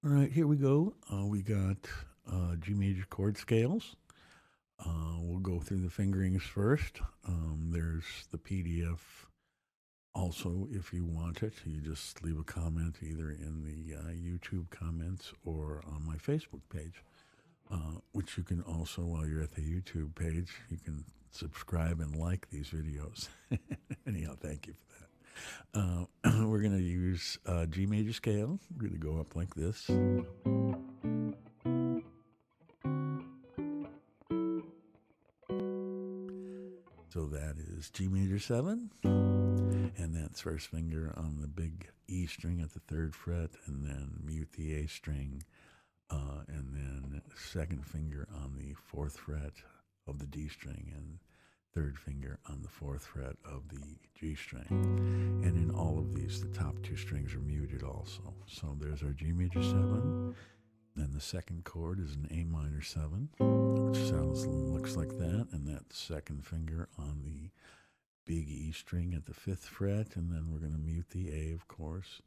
All right, here we go. We got G major chord scales. We'll go through the fingerings first. There's the PDF. Also, if you want it, you just leave a comment either in the YouTube comments or on my Facebook page, which you can also, while you're at the YouTube page, you can subscribe and like these videos. Anyhow, thank you for that. We're going to use G major scale. We're going to go up like this. So that is G major 7, and that's first finger on the big E string at the 3rd fret, and then mute the A string, and then second finger on the 4th fret of the D string, and third finger on the 4th fret of the G string. And in all of these, the top 2 strings are muted also. So there's our G major 7. Then the second chord is an A minor 7, which looks like that, and that second finger on the big E string at the 5th fret, and then we're going to mute the A, of course,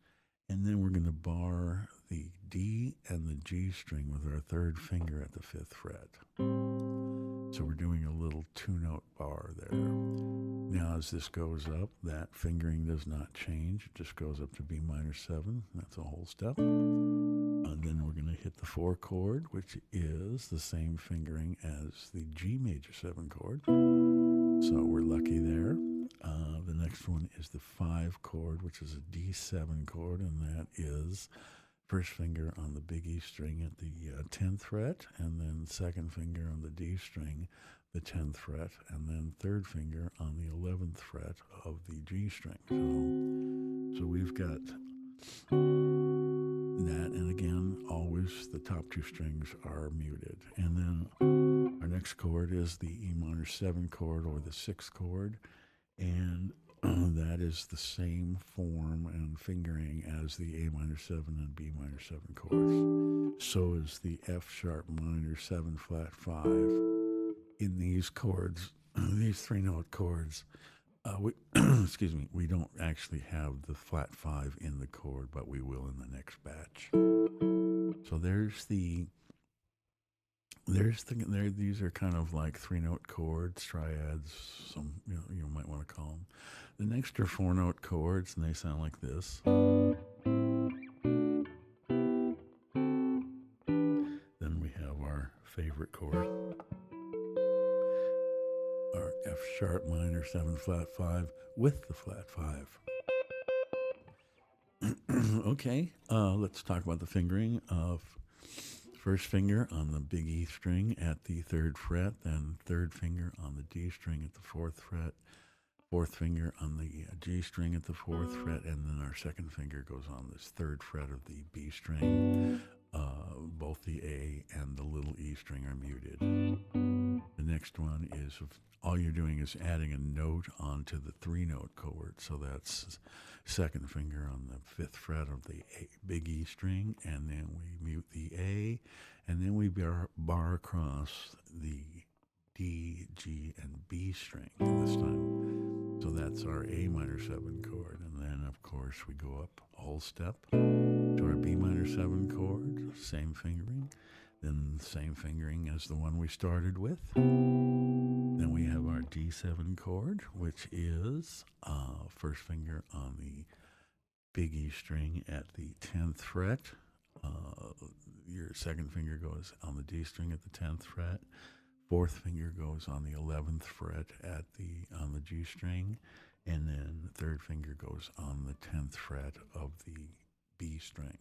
and then we're going to bar the D and the G string with our 3rd finger at the 5th fret. So we're doing a little 2-note bar there. Now, as this goes up, that fingering does not change. It just goes up to B minor 7. That's a whole step. And then we're going to hit the 4 chord, which is the same fingering as the G major 7 chord. So we're lucky there. The next one is the 5 chord, which is a D7 chord, and that is first finger on the big E string at the 10th fret, and then second finger on the D string, the 10th fret, and then third finger on the 11th fret of the G string. So we've got that, and again, always the top 2 strings are muted. And then our next chord is the E minor 7 chord, or the 6th chord, and that is the same form and fingering as the A minor 7 and B minor 7 chords. So is the F sharp minor 7 flat 5. In these chords, these 3-note chords, excuse me, we don't actually have the flat 5 in the chord, but we will in the next batch. So these are kind of like 3-note chords, triads, some you might want to call them. The next are 4-note chords, and they sound like this. Then we have our favorite chord, our F sharp minor 7 flat 5 with the flat 5. Okay, let's talk about the fingering of first finger on the big E string at the 3rd fret, then third finger on the D string at the 4th fret, fourth finger on the G string at the 4th fret, and then our second finger goes on this 3rd fret of the B string. Both the A and the little E string are muted. The next one is, all you're doing is adding a note onto the 3-note chord. So that's second finger on the 5th fret of the big E string, and then we mute the A, and then we bar across the D, G, and B string this time. So that's our A minor 7 chord. And then, of course, we go up a whole step to our B minor 7 chord, same fingering. Then same fingering as the one we started with. Then we have our D7 chord, which is first finger on the big E string at the 10th fret. Your second finger goes on the D string at the 10th fret. Fourth finger goes on the 11th fret on the G string, and then the third finger goes on the 10th fret of the B string.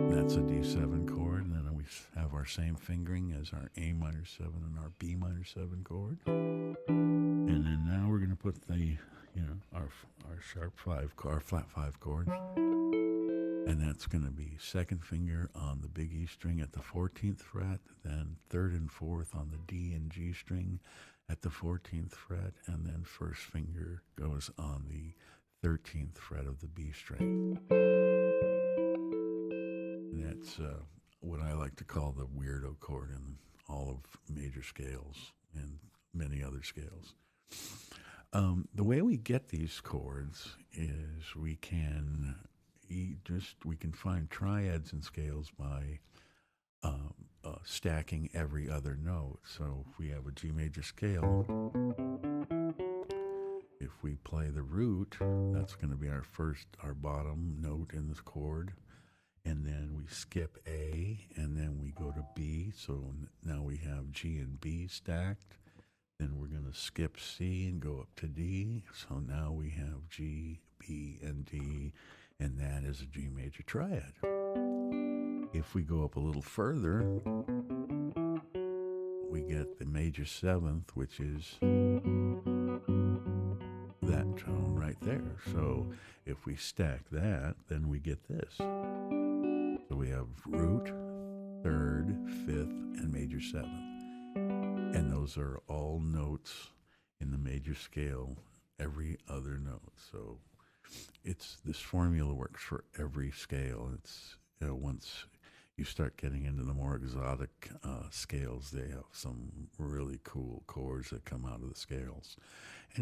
That's a D7 chord, and then we have our same fingering as our A minor 7 and our B minor 7 chord. And then now we're going to put our sharp 5, our flat 5 chord. And that's going to be second finger on the big E string at the 14th fret, then third and fourth on the D and G string at the 14th fret, and then first finger goes on the 13th fret of the B string. And that's what I like to call the weirdo chord in all of major scales and many other scales. The way we get these chords is we can we can find triads and scales by stacking every other note. So if we have a G major scale, if we play the root, that's going to be our bottom note in this chord. And then we skip A, and then we go to B. So now we have G and B stacked. Then we're going to skip C and go up to D. So now we have G, B, and D, and that is a G major triad. If we go up a little further, we get the major seventh, which is that tone right there. So if we stack that, then we get this. So we have root, third, fifth, and major seventh. And those are all notes in the major scale, every other note. So this formula works for every scale. It's, once you start getting into the more exotic scales, they have some really cool chords that come out of the scales.